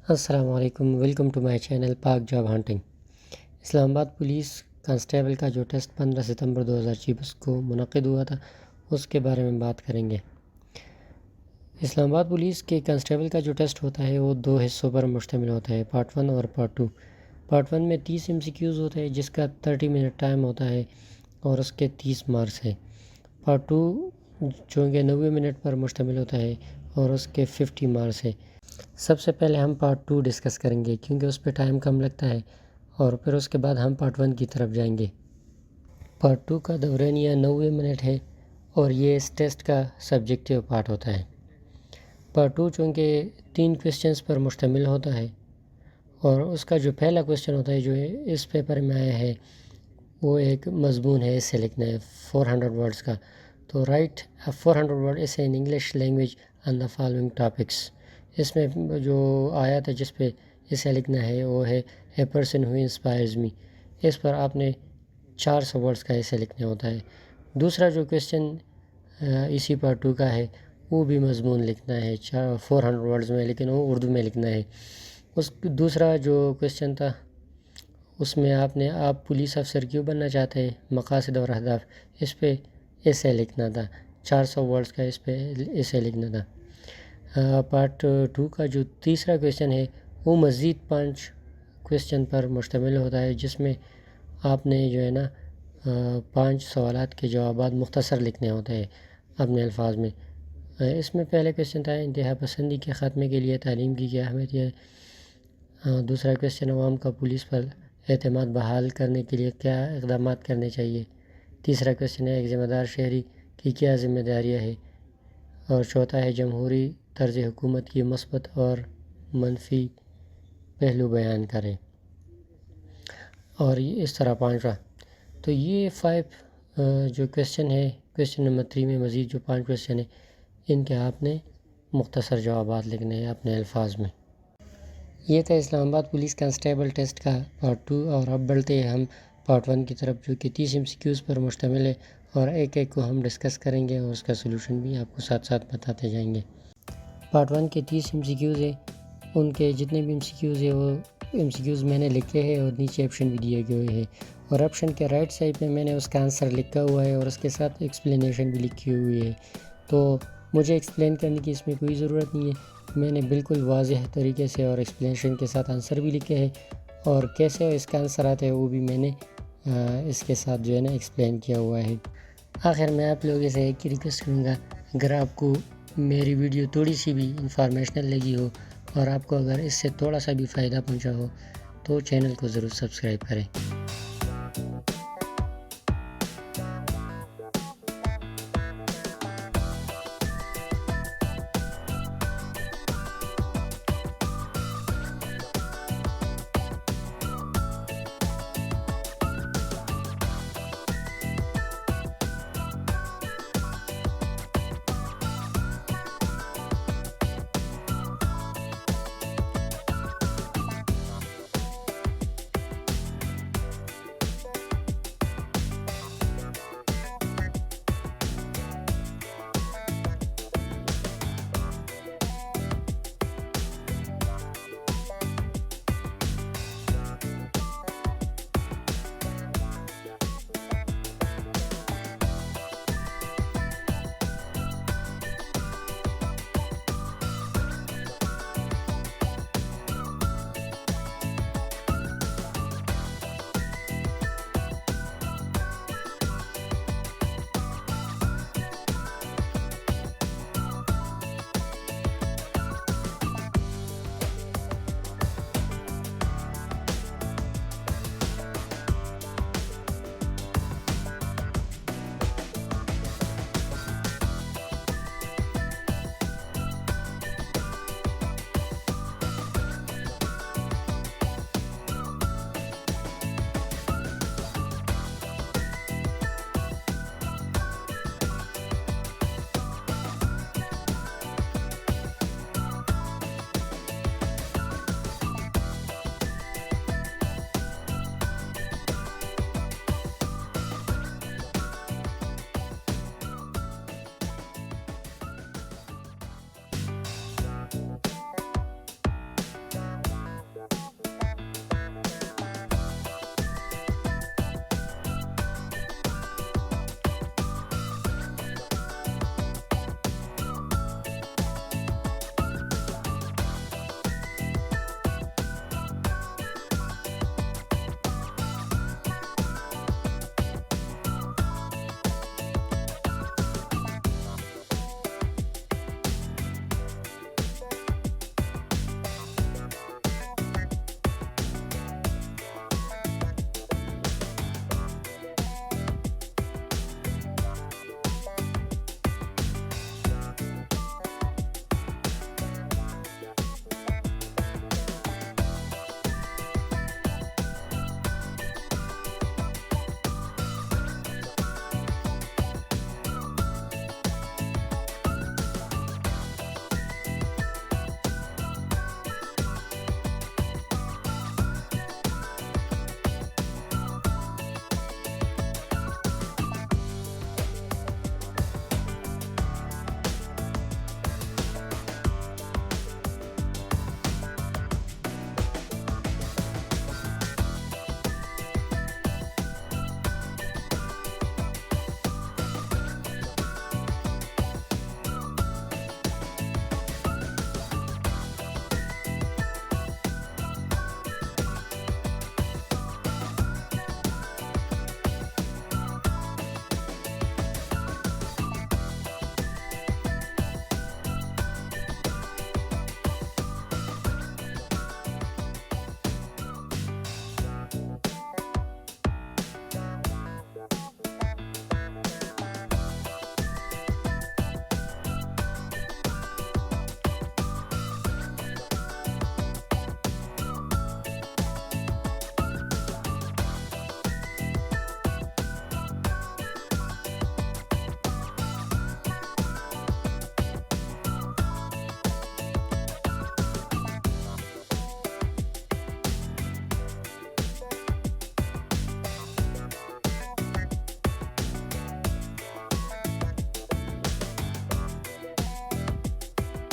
अस्सलामुअलैकुम, welcome to my channel पाक job hunting. Islamabad police constable का जो टेस्ट 15 सितंबर 2024 को मुनक़िद हुआ था, उसके बारे में बात करेंगे। इस्लामाबाद पुलिस के कांस्टेबल का जो टेस्ट होता है वो दो हिस्सों पर मुश्तमिल होता है, पार्ट 1 और पार्ट 2। पार्ट 1 में 30 MCQs होते हैं, जिसका 30 मिनट टाइम होता है और उसके 30 मार्क्स है। पार्ट 2 जो कि 90 मिनट पर मुश्तमिल होता है और उसके 50 मार्क्स है। सबसे पहले हम पार्ट 2 डिस्कस करेंगे क्योंकि उस पर टाइम कम लगता है, और फिर उसके बाद हम पार्ट 1 की तरफ जाएंगे। पार्ट 2 का दौरानिया 90 मिनट है और ये इस टेस्ट का सब्जेक्टिव पार्ट होता है। पार्ट 2 चूँकि 3 क्वेश्चंस पर मुश्तमिल होता है और उसका जो पहला क्वेश्चन होता है जो इस पेपर में आया है वो एक मजमून है, इससे लिखना है 400 वर्ड्स का। तो राइट 400 वर्ड इसे in English language on the following topics. इसमें जो आया था जिस पे इसे लिखना है वो है ए पर्सन हु इंस्पायर्स मी। इस पर आपने 400 वर्ड्स का इसे लिखना होता है। दूसरा जो क्वेश्चन इसी पार्ट 2 का है वो भी मजमून लिखना है 400 वर्ड्स में, लेकिन वो उर्दू में लिखना है। उस दूसरा जो क्वेश्चन था उसमें आप पुलिस अफसर क्यों बनना चाहते हैं, मकासद और अहदाफ, इस पे इसे लिखना था। 400 वर्ड्स का इस पे इसे लिखना था। पार्ट 2 का जो तीसरा क्वेश्चन है वो मज़ीद 5 क्वेश्चन पर मुश्तमिल होता है, जिसमें आपने जो है ना 5 सवालात के जवाबात मुख्तसर लिखने होते हैं अपने अल्फाज में। इसमें पहले क्वेश्चन था इंतहा पसंदी के ख़त्मे के लिए तालीम की क्या अहमियत है। दूसरा क्वेश्चन अवाम का पुलिस पर एतमाद बहाल करने के लिए क्या इक़दाम करने चाहिए। तीसरा क्वेश्चन है एक ज़िम्मेदार शहरी की क्या ज़िम्मेदारियाँ है। और चौथा है जमहूरी तर्ज हुकूमत की मस्बत और मनफी पहलू बयान करें। और ये इस तरह 5वां। तो ये 5 जो क्वेश्चन है, क्वेश्चन नंबर 3 में मज़ीद जो 5 क्वेश्चन है इनके आपने मुख्तसर जवाबात लिखने हैं अपने अल्फाज में। ये था इस्लामाबाद पुलिस कांस्टेबल टेस्ट का पार्ट 2। और अब बढ़ते हैं हम पार्ट 1 की तरफ, जो कि 30 MCQs पर मुश्तमिल है और एक एक को हम डिस्कस करेंगे और उसका सलूशन भी आपको साथ साथ बताते जाएंगे। पार्ट 1 के 30 MCQs है, उनके जितने भी MCQs है वो MCQs मैंने लिखे हैं और नीचे ऑप्शन भी दिए गए हैं। और ऑप्शन के राइट साइड में मैंने उसका आंसर लिखा हुआ है और उसके साथ एक्सप्लेनेशन भी लिखी हुई है। तो मुझे एक्सप्लेन करने की इसमें कोई ज़रूरत नहीं है, मैंने बिल्कुल वाज़ेह तरीके से और एक्सप्लेनेशन के साथ आंसर भी लिखे हैं, और कैसे इसका आंसर आता है वो भी मैंने इसके साथ जो है ना एक्सप्लेन किया हुआ है। आखिर मैं आप लोगों से एक ही रिक्वेस्ट करूँगा, अगर आपको मेरी वीडियो थोड़ी सी भी इंफॉर्मेशनल लगी हो और आपको अगर इससे थोड़ा सा भी फ़ायदा पहुँचा हो तो चैनल को ज़रूर सब्सक्राइब करें।